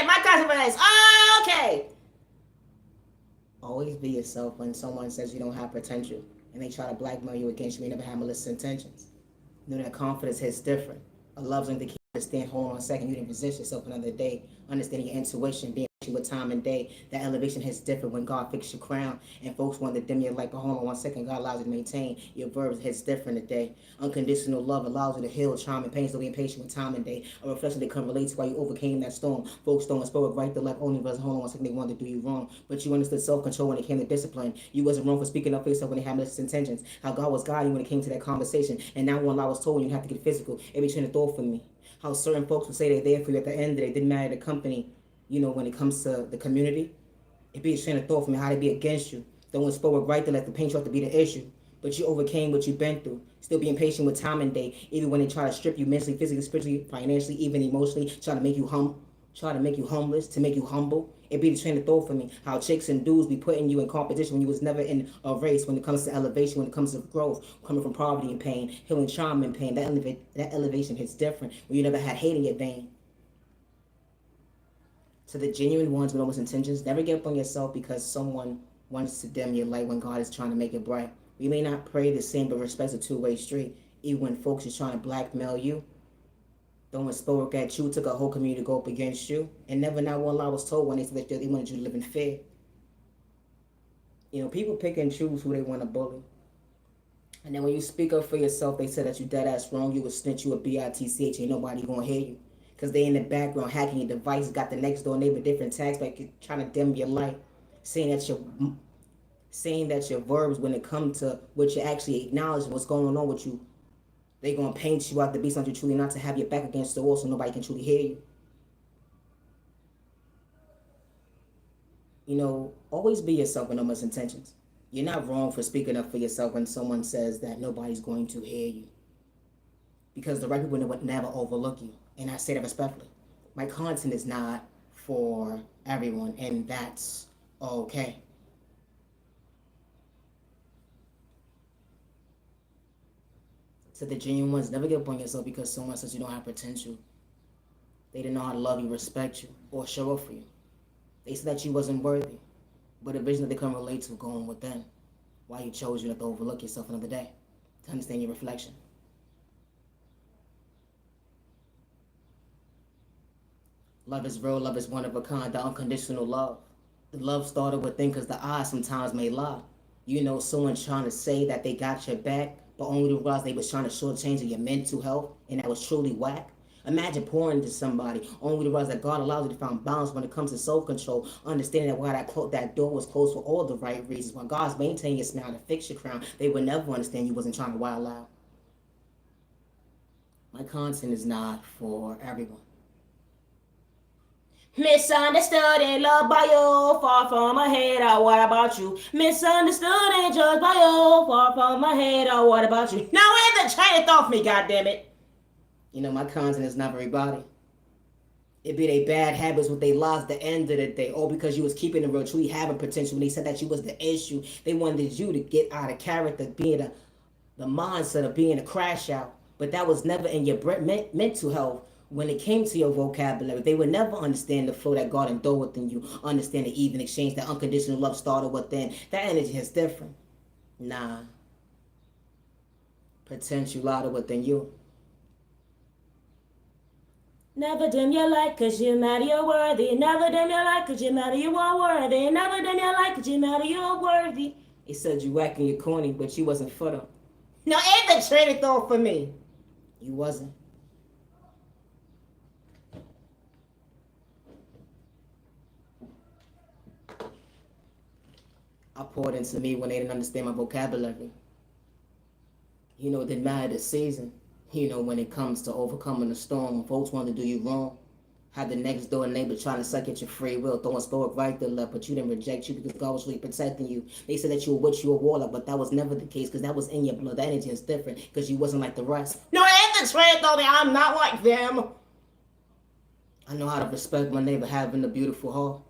okay, my customer is, oh, okay. Always be yourself when someone says you don't have potential and they try to blackmail you against you. You never have malicious intentions. You know that confidence hits different. A love something to keep understand. Hold on a second. You didn't resist yourself another day. Understanding your intuition, being with time and day. That elevation hits different when God fixes your crown. And folks want to dim your light. But hold on one second. God allows you to maintain. Your verbs hits different today. Unconditional love allows you to heal charm and pain. So being patient with time and day. A reflection that can relate to why you overcame that storm. Folks don't spoke right the left only because hold on one second. They wanted to do you wrong. But you understood self-control when it came to discipline. You wasn't wrong for speaking up for yourself when they had malicious intentions. How God was guiding you when it came to that conversation. And now when I was told you have to get physical, it became a thought for me. How certain folks would say they're there for you at the end of the day. It didn't matter the company, when it comes to the community. It'd be a train of thought for me how they be against you. No one spoke right to let the pain you have to be the issue. But you overcame what you've been through. Still being patient with time and day. Even when they try to strip you mentally, physically, spiritually, financially, even emotionally, try to make you homeless, to make you humble. It be the train of thought for me. How chicks and dudes be putting you in competition when you was never in a race. When it comes to elevation, when it comes to growth, coming from poverty and pain, healing trauma and pain. That elevation hits different when you never had hate in your vein. To the genuine ones with almost intentions, never give up on yourself because someone wants to dim your light when God is trying to make it bright. We may not pray the same, but respect's a two-way street. Even when folks is trying to blackmail you, throwing spoke at you, took a whole community to go up against you, and never not one lie was told when they said that they wanted you to live in fear. People pick and choose who they want to bully. And then when you speak up for yourself, they said that you dead ass wrong, you a snitch, you a bitch, ain't nobody gonna hear you. Because they in the background hacking your device, got the next door neighbor different tags, but trying to dim your light, saying that your verbs, when it comes to what you actually acknowledge what's going on with you, they gonna paint you out to be something truly not, to have your back against the wall so nobody can truly hear you. Always be yourself with no misintentions. You're not wrong for speaking up for yourself when someone says that nobody's going to hear you. Because the right people would never overlook you. And I say that respectfully. My content is not for everyone, and that's okay. To the genuine ones, never give up on yourself because someone says you don't have potential. They didn't know how to love you, respect you, or show up for you. They said that you wasn't worthy, but a vision that they couldn't relate to going within. Why you chose you not to overlook yourself another day, to understand your reflection. Love is real, love is one of a kind, the unconditional love. The love started within because the eyes sometimes may lie. Someone trying to say that they got your back, but only to realize they was trying to shortchange your mental health, and that was truly whack. Imagine pouring into somebody, only to realize that God allows you to find balance when it comes to self-control, understanding that why that door was closed for all the right reasons. While God's maintaining your smile to fix your crown, they would never understand you wasn't trying to wild out. My content is not for everyone. Misunderstood and loved by you, far from my head, what about you? Misunderstood and judged by you, far from my head, what about you? Now in the train of thought for me, goddammit. My content is not for everybody. It be they bad habits with they lies at the end of the day, all because you was keeping the real, truly having potential. When they said that you was the issue, they wanted you to get out of character, being the mindset of being a crash out. But that was never in your mental health. When it came to your vocabulary, they would never understand the flow that God endowed within you, understand the even exchange, that unconditional love started within. That energy is different. Nah. Potential louder within you. Never dim your light cause you matter, you're worthy. Never dim your light cause you matter, you are worthy. Never dim your light cause you matter, you're worthy. He said you whacking your corny, but you wasn't for them. Now ain't the train of thought for me. You wasn't. I poured into me when they didn't understand my vocabulary. It didn't matter the season. When it comes to overcoming the storm, when folks want to do you wrong. Had the next door neighbor trying to suck at your free will, throwing spoke right to left, but you didn't reject you because God was really protecting you. They said that you were what you were warlock, but that was never the case because that was in your blood. That energy is different because you wasn't like the rest. No, ain't the train though, I'm not like them. I know how to respect my neighbor having a beautiful heart.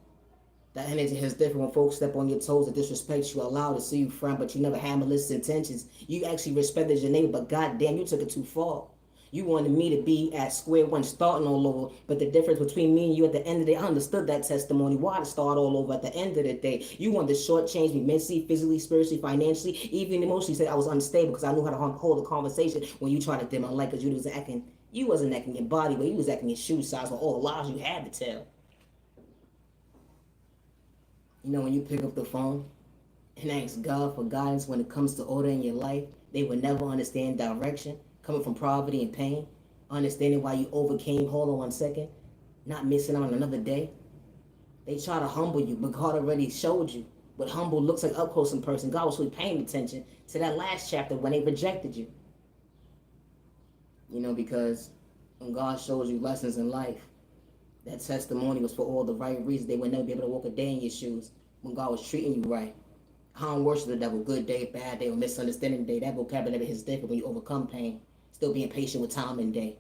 That energy is different when folks step on your toes and disrespect you, allow to see you frown, but you never had malicious intentions. You actually respected your neighbor, but goddamn, you took it too far. You wanted me to be at square one, starting all over. But the difference between me and you at the end of the day, I understood that testimony. Why to start all over at the end of the day? You wanted to shortchange me mentally, physically, spiritually, financially, even emotionally. Said I was unstable because I knew how to hold a conversation when you tried to dim my light because you wasn't acting your body way, you was acting your shoe size with all the lies you had to tell. You know, when you pick up the phone and ask God for guidance when it comes to order in your life, they will never understand direction coming from poverty and pain, understanding why you overcame, hold on 1 second, not missing out on another day. They try to humble you, but God already showed you what humble looks like up close in person. God was really paying attention to that last chapter when they rejected you. You know, because when God shows you lessons in life, that testimony was for all the right reasons. They would never be able to walk a day in your shoes when God was treating you right. I don't worship the devil. Good day, bad day, or misunderstanding day. That vocabulary is different when you overcome pain. Still being patient with time and day.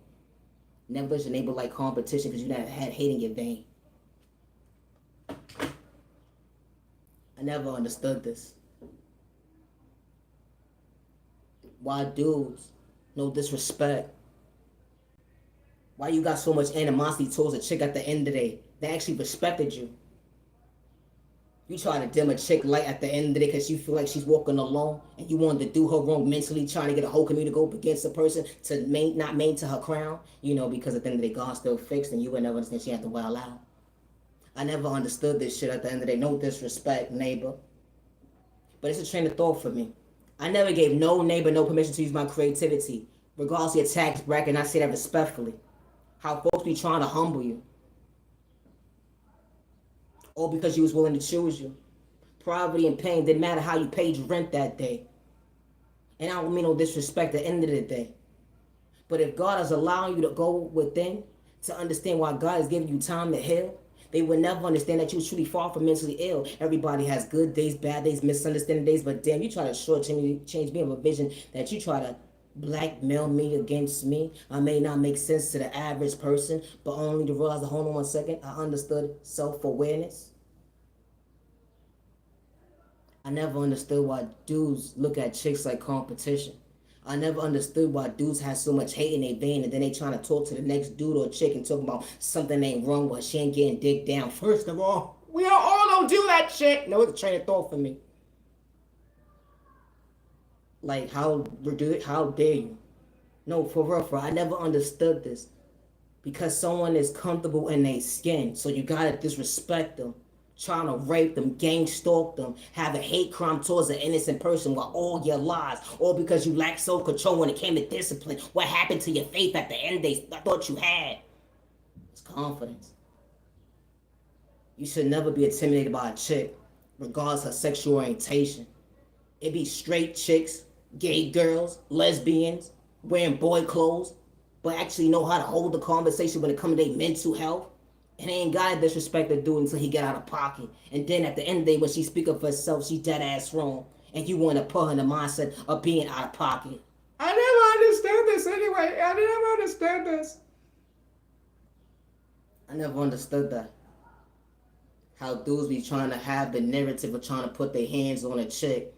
Never let your neighbor like competition because you never had hate in your vein. I never understood this. Why dudes? No disrespect. Why you got so much animosity towards a chick at the end of the day that actually respected you? You trying to dim a chick light at the end of the day because you feel like she's walking alone and you wanted to do her wrong mentally, trying to get a whole community to go up against a person to not maintain her crown, you know, because at the end of the day, God still fixed and you would never understand she had to wild out. I never understood this shit at the end of the day. No disrespect, neighbor. But it's a train of thought for me. I never gave no neighbor no permission to use my creativity, regardless of your tax bracket, and I say that respectfully. How folks be trying to humble you. All because you was willing to choose you. Poverty and pain didn't matter how you paid your rent that day. And I don't mean no disrespect at the end of the day. But if God is allowing you to go within to understand why God is giving you time to heal, they would never understand that you're truly far from mentally ill. Everybody has good days, bad days, misunderstanding days, but damn, you try to shortchange me of a vision that you try to blackmail me against me. I may not make sense to the average person, but only to realize, hold on 1 second, I understood self-awareness. I never understood why dudes look at chicks like competition. I never understood why dudes have so much hate in their vein and then they trying to talk to the next dude or chick and talk about something ain't wrong while she ain't getting digged down. First of all, we all don't do that shit. No, it's a train of thought for me. Like, how dare you? No, for real, I never understood this. Because someone is comfortable in their skin, so you gotta disrespect them. Trying to rape them, gang stalk them, have a hate crime towards an innocent person while all your lies, all because you lack self-control when it came to discipline. What happened to your faith at the end they thought you had? It's confidence. You should never be intimidated by a chick, regardless of sexual orientation. It be straight chicks, gay girls, lesbians, wearing boy clothes, but actually know how to hold the conversation when it comes to their mental health. And they ain't got to disrespect the dude until he get out of pocket. And then at the end of the day, when she speak up for herself, she dead ass wrong. And you want to put her in the mindset of being out of pocket. I never understand this anyway. I never understand this. I never understood that. How dudes be trying to have the narrative of trying to put their hands on a chick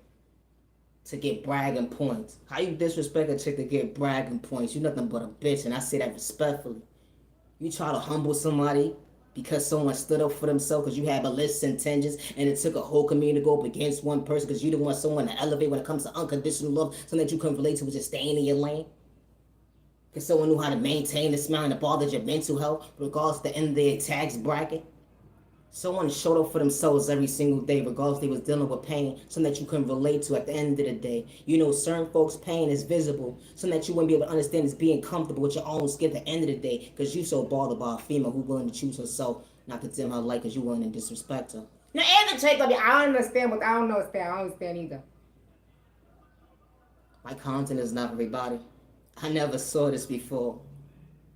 to get bragging points. How you disrespect a chick to get bragging points? You nothing but a bitch, and I say that respectfully. You try to humble somebody because someone stood up for themselves because you had malicious intentions and it took a whole community to go up against one person because you didn't want someone to elevate when it comes to unconditional love, something that you couldn't relate to was just staying in your lane. Because someone knew how to maintain the smile and it bothered your mental health regardless of the end of their tax bracket. Someone showed up for themselves every single day, regardless if they was dealing with pain, something that you couldn't relate to at the end of the day. You know, certain folks' pain is visible, something that you wouldn't be able to understand is being comfortable with your own skin at the end of the day, because you so bothered by a female who willing to choose herself, not to dim her light because you willing to disrespect her. Now, and the take of me, I don't understand what I don't understand either. My content is not for everybody. I never saw this before.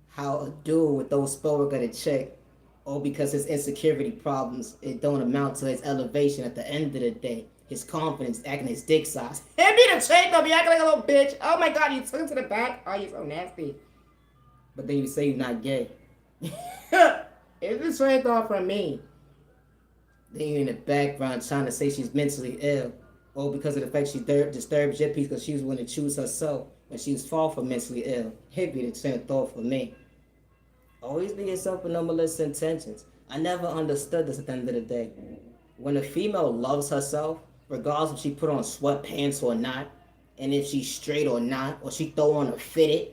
How a dude with those spell got a chick, or because his insecurity problems, it don't amount to his elevation at the end of the day. His confidence, acting his dick size. Hand me the chick, don't be acting like a little bitch. Oh my God, you took him to the back? Oh, you're so nasty. But then you say you're not gay. It's a straight thought from me. Then you're in the background trying to say she's mentally ill. Or because of the fact she disturbs your peace because she was willing to choose herself. when she was far from mentally ill. It'd be the train of thought for me. Always be yourself with no malicious intentions. I never understood this at the end of the day. When a female loves herself, regardless if she put on sweatpants or not, and if she's straight or not, or she throw on a fitted,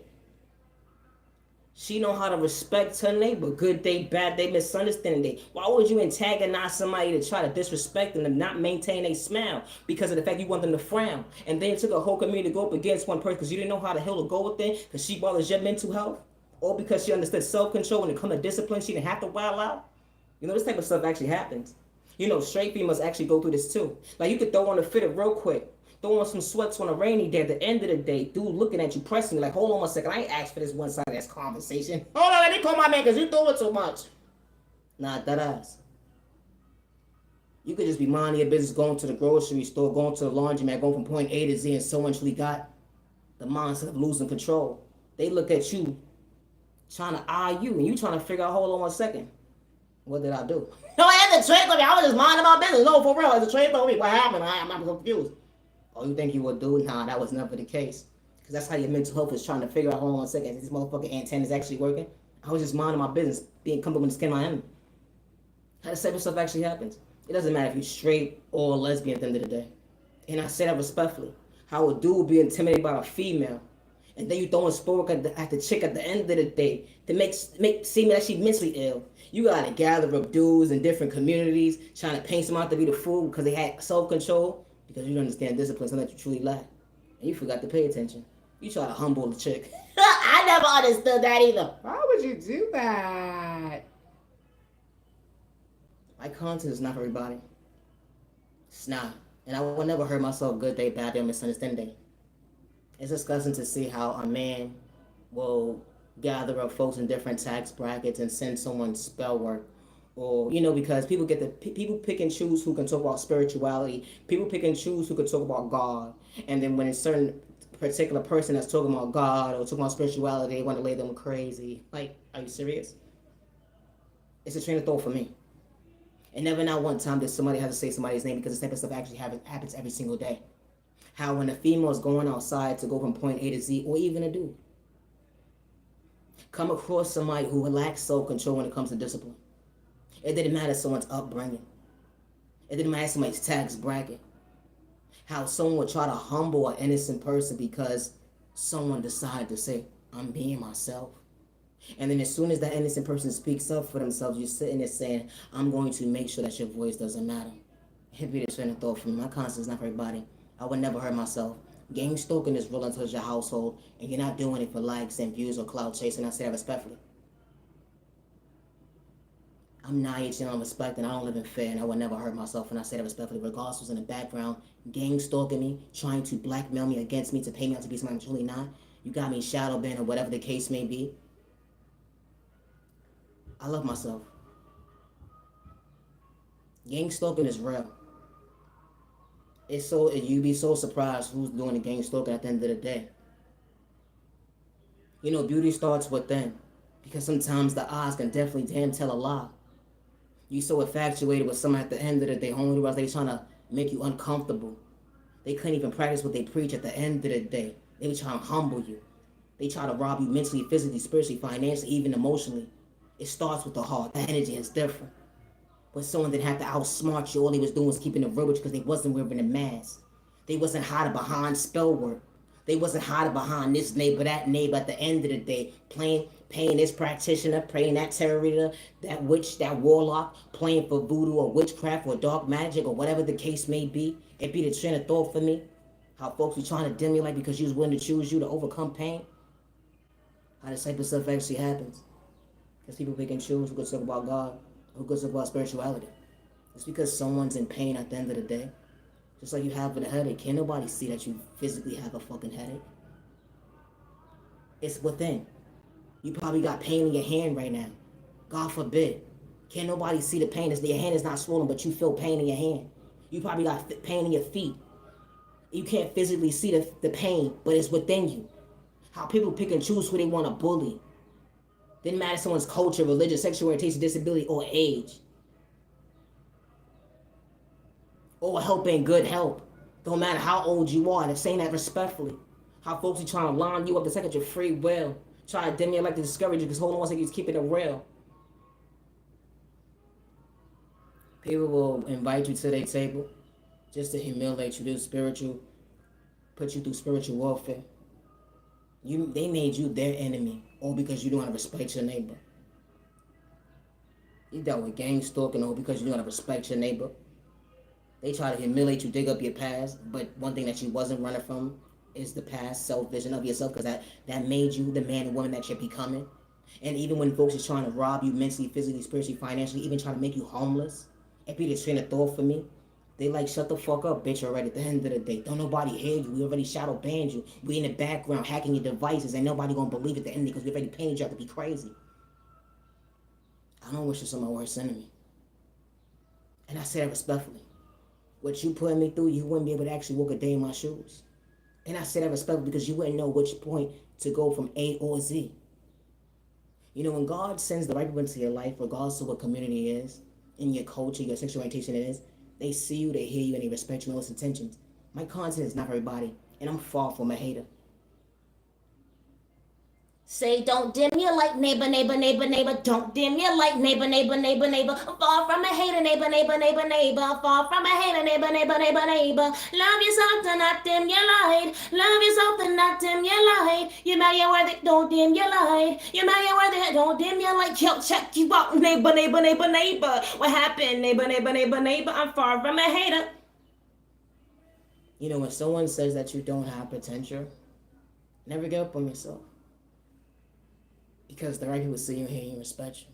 she know how to respect her neighbor. Good day, bad day, misunderstanding day. Why would you antagonize somebody to try to disrespect them and not maintain a smile because of the fact you want them to frown? And then it took a whole community to go up against one person because you didn't know how to heal or go within because she bothers your mental health? Or because she understood self-control when it comes to discipline, she didn't have to wild out? You know, this type of stuff actually happens. You know, straight females actually go through this too. Like, you could throw on a fitted real quick. Throw on some sweats on a rainy day. At the end of the day, dude looking at you, pressing you like, hold on one second. I ain't asked for this one-sided ass conversation. Hold on, let me call my man because you doing too much. Nah, that ass. You could just be minding your business, going to the grocery store, going to the laundromat, going from point A to Z, and someone actually got the mindset of losing control. They look at you, trying to eye you, and you trying to figure out, hold on one second. What did I do? No, I had the trick on me. I was just minding my business. No, for real. It's a trick on me. What happened? I'm confused. Oh, you think you would do? Nah, that was never the case. Because that's how your mental health is trying to figure out, hold on one second, is this motherfucking antenna is actually working? I was just minding my business, being comfortable in the skin of my enemy. How this type of stuff actually happens. It doesn't matter if you're straight or lesbian at the end of the day. And I say that respectfully. How a dude would be intimidated by a female, and then you throwing sport at the chick at the end of the day to make seem that she's mentally ill. You gotta gather up dudes in different communities trying to paint them out to be the fool because they had self-control, because you don't understand discipline, something that you truly lack. And you forgot to pay attention. You try to humble the chick. I never understood that either. Why would you do that? My content is not for everybody. It's not. And I will never hurt myself good day, bad day, or misunderstanding day. It's disgusting to see how a man will gather up folks in different tax brackets and send someone spell work. Or, you know, because people people pick and choose who can talk about spirituality. People pick and choose who can talk about God. And then when a certain particular person that's talking about God or talking about spirituality, they want to lay them crazy. Like, are you serious? It's a train of thought for me. And never not one time did somebody have to say somebody's name, because this type of stuff actually happens every single day. How when a female is going outside to go from point A to Z, or even a dude, come across somebody who lacks self-control when it comes to discipline. It didn't matter someone's upbringing. It didn't matter somebody's tax bracket. How someone would try to humble an innocent person because someone decided to say, I'm being myself. And then as soon as that innocent person speaks up for themselves, you're sitting there saying, I'm going to make sure that your voice doesn't matter. It'd be the train of thought for me. My conscience is not for everybody. I would never hurt myself. Gang stalking is real until it's your household, and you're not doing it for likes and views or clout chasing. I say that respectfully. I'm naive and respect, and I don't live in fear, and I would never hurt myself, and I say that respectfully. Regardless who's in the background, gang stalking me, trying to blackmail me against me to pay me out to be somebody I'm truly not. You got me shadow banned or whatever the case may be. I love myself. Gang stalking is real. You'd be so surprised who's doing the gang stalking at the end of the day. You know, beauty starts within, because sometimes the eyes can definitely damn tell a lie. You so infatuated with someone at the end of the day, only because they trying to make you uncomfortable. They couldn't even practice what they preach at the end of the day. They were trying to humble you. They try to rob you mentally, physically, spiritually, financially, even emotionally. It starts with the heart. The energy is different. But someone didn't have to outsmart you. All they was doing was keeping the verbiage because they wasn't wearing a mask. They wasn't hiding behind spell work. They wasn't hiding behind this neighbor, that neighbor. At the end of the day, paying this practitioner, praying that tarot reader, that witch, that warlock, playing for voodoo or witchcraft or dark magic or whatever the case may be. It be the train of thought for me. How folks be trying to dim you like because you was willing to choose you to overcome pain. How this type of stuff actually happens. Because people pick and choose who could talk about God, who could talk about spirituality. It's because someone's in pain at the end of the day. Just like you have a headache. Can't nobody see that you physically have a fucking headache. It's within. You probably got pain in your hand right now. God forbid. Can't nobody see the pain. Your hand is not swollen, but you feel pain in your hand. You probably got pain in your feet. You can't physically see the pain, but it's within you. How people pick and choose who they want to bully. Didn't matter someone's culture, religion, sexual orientation, disability, or age. Or help ain't good help. Don't matter how old you are. They're saying that respectfully. How folks are trying to line you up the second your free will. Try to dim your light to discourage you because hold on, he's keeping it real. People will invite you to their table just to humiliate you, put you through spiritual warfare. They made you their enemy, all because you don't want to respect your neighbor. You dealt with gang stalking, all because you don't want to respect your neighbor. They try to humiliate you, dig up your past, but one thing that you wasn't running from is the past self-vision of yourself, because that made you the man and woman that you're becoming. And even when folks is trying to rob you mentally, physically, spiritually, financially, even trying to make you homeless, and be the train of thought for me, they like, shut the fuck up, bitch, already. At the end of the day, don't nobody hear you. We already shadow banned you. We in the background hacking your devices. Ain't nobody gonna believe at the end because we already painted you out to be crazy. I don't wish this on my worst enemy. And I say that respectfully. What you put me through, you wouldn't be able to actually walk a day in my shoes. And I say that respectfully because you wouldn't know which point to go from A or Z. You know, when God sends the right people into your life, regardless of what community it is, in your culture, your sexual orientation it is, they see you, they hear you, and they respect you and those intentions. My content is not for everybody, and I'm far from a hater. Say, don't dim your light, neighbor, neighbor, neighbor, neighbor. Don't dim your light, neighbor, neighbor, neighbor, neighbor. Far from a hater, neighbor, neighbor, neighbor, neighbor. Far from a hater, neighbor, neighbor, neighbor, neighbor. Love yourself to not dim your light. Love yourself to not dim your light. You know you're worth it, don't dim your light. You know you're worth it, don't dim your light. Yo, check you out, neighbor, neighbor, neighbor, neighbor. What happened, neighbor, neighbor, neighbor, neighbor? I'm far from a hater. You know, when someone says that you don't have potential, never give up on yourself. Because the right people see you, hear you, and respect you.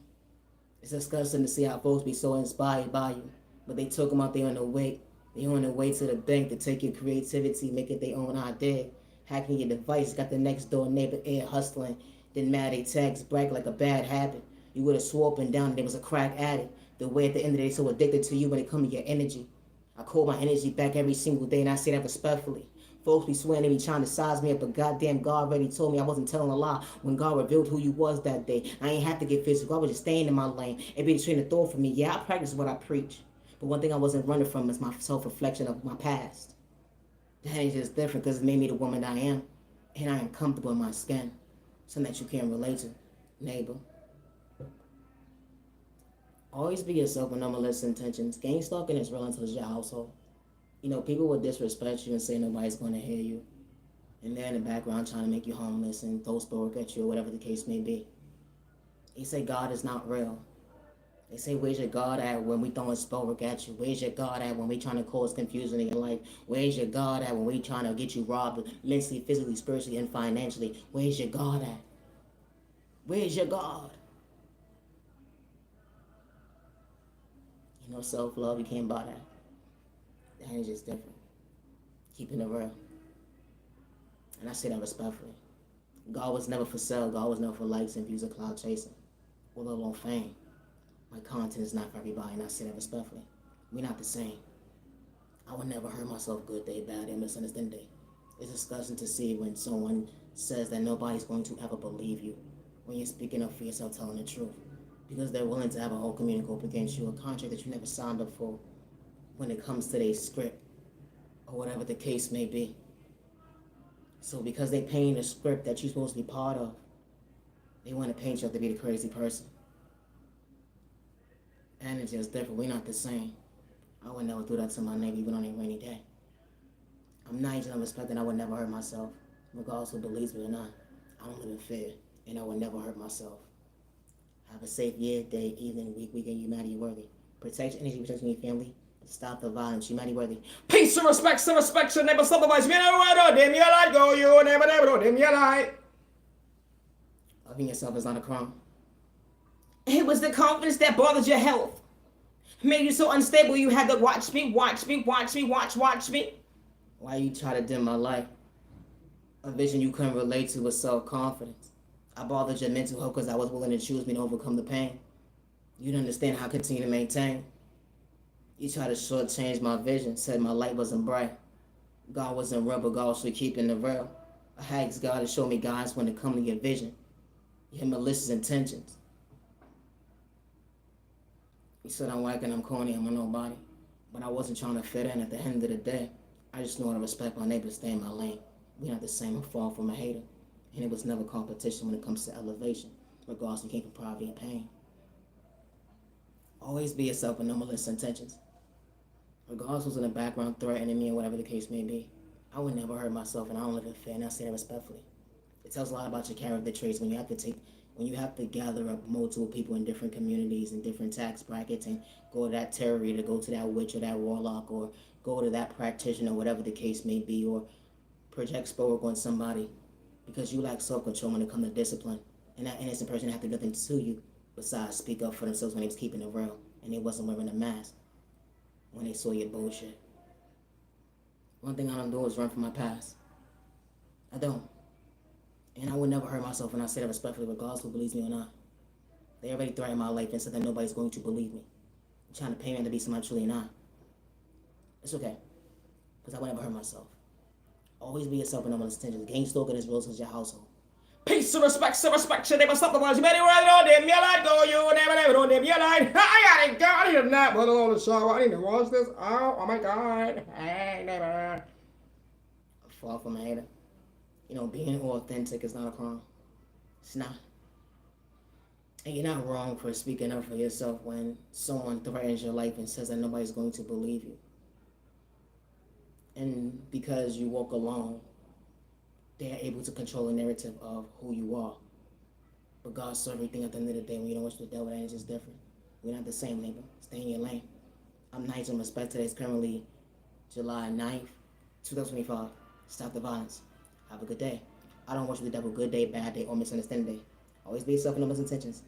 It's disgusting to see how folks be so inspired by you, but they took them out there on the way. They on their way to the bank to take your creativity, make it their own idea. Hacking your device, got the next door neighbor ear hustling. Then mad they tags brag like a bad habit. You would have swore up and down there was a crack addict. The way at the end of the day so addicted to you when it comes to your energy. I call my energy back every single day, and I say that respectfully. Folks be swearing they be trying to size me up, but goddamn God already told me I wasn't telling a lie when God revealed who you was that day. I ain't have to get physical. I was just staying in my lane. It be the train of thought for me. Yeah, I practice what I preach. But one thing I wasn't running from is my self-reflection of my past. That is just different because it made me the woman I am. And I am comfortable in my skin. Something that you can't relate to, neighbor. Always be yourself with no malicious intentions. Gang stalking is real until it's your household. You know, people will disrespect you and say nobody's going to hear you. And they're in the background trying to make you homeless and throw sport at you or whatever the case may be. They say God is not real. They say, where's your God at when we throwing spell work at you? Where's your God at when we trying to cause confusion in your life? Where's your God at when we trying to get you robbed mentally, physically, spiritually, and financially? Where's your God at? Where's your God? You know, self-love, you can't buy that. That is just different. Keeping it real. And I say that respectfully. God was never for sale. God was never for likes and views or cloud chasing. Or let alone fame. My content is not for everybody, and I say that respectfully. We're not the same. I would never hurt myself good day, bad day, misunderstanding day. It's disgusting to see when someone says that nobody's going to ever believe you when you're speaking up for yourself, telling the truth. Because they're willing to have a whole community go up against you, a contract that you never signed up for when it comes to their script or whatever the case may be. So because they paint a script that you're supposed to be part of, they want to paint you up to be the crazy person. And it's just different. We're not the same. I would never do that to my neighbor even on a rainy day. I'm nice and I'm respecting. I would never hurt myself, regardless who believes me or not. I don't live in fear, and I would never hurt myself. Have a safe year, day, evening, week, weekend. You matter, you worthy. Protect your energy, protect your family. Stop the violence. You mighty worthy. Peace and respect, your neighbor, otherwise, me no dim your light, go, you neighbor, don't dim your light. Loving yourself is not a crime. It was the confidence that bothered your health. Made you so unstable you had to watch me. Why you try to dim my light? A vision you couldn't relate to with self-confidence. I bothered your mental health because I was willing to choose me to overcome the pain. You didn't understand how I continue to maintain. You tried to shortchange my vision, said my light wasn't bright. God wasn't real, but God was keeping the real. I asked God to show me guidance when it comes to your vision. Your malicious intentions. You said I'm whack and I'm corny, I'm a nobody. But I wasn't trying to fit in at the end of the day. I just know how to respect my neighbors, stay in my lane. We're not the same. A fall from a hater. And it was never competition when it comes to elevation, regardless if you came from poverty or pain. Always be yourself with no malicious intentions. Regardless who's in the background threatening me or whatever the case may be. I would never hurt myself, and I don't live in fear, and I say that respectfully. It tells a lot about your character traits when you have to gather up multiple people in different communities and different tax brackets and go to that tarot reader, go to that witch or that warlock, or go to that practitioner, whatever the case may be, or project spell work on somebody because you lack self-control when it comes to discipline. And that innocent person had to do nothing to you besides speak up for themselves when they was keeping it real and they wasn't wearing a mask when they saw your bullshit. One thing I don't do is run from my past. I don't. And I would never hurt myself, and I say that respectfully, regardless who believes me or not. They already threatened my life and said that nobody's going to believe me. They're trying to pay me to be somebody I'm truly not. It's okay, because I would never hurt myself. Always be yourself and no one's attention. Gang stalking is real as your household. Peace and respect, you never stop the ones you better run on them. You like go, you never on them. You like, I gotta go. I need a nap, but on the shower. I need to watch this. Oh my God. Hey, never. Fall from a hater. You know, being authentic is not a crime. It's not. And you're not wrong for speaking up for yourself when someone threatens your life and says that nobody's going to believe you. And because you walk alone, they're able to control the narrative of who you are. But God saw everything at the end of the day. When you don't watch the devil, that is just different. We're not the same, neighbor. Stay in your lane. I'm nice and respect. Today is currently July 9th, 2025. Stop the violence. Have a good day. I don't watch the devil good day, bad day, or misunderstanding day. Always be yourself and no misintentions.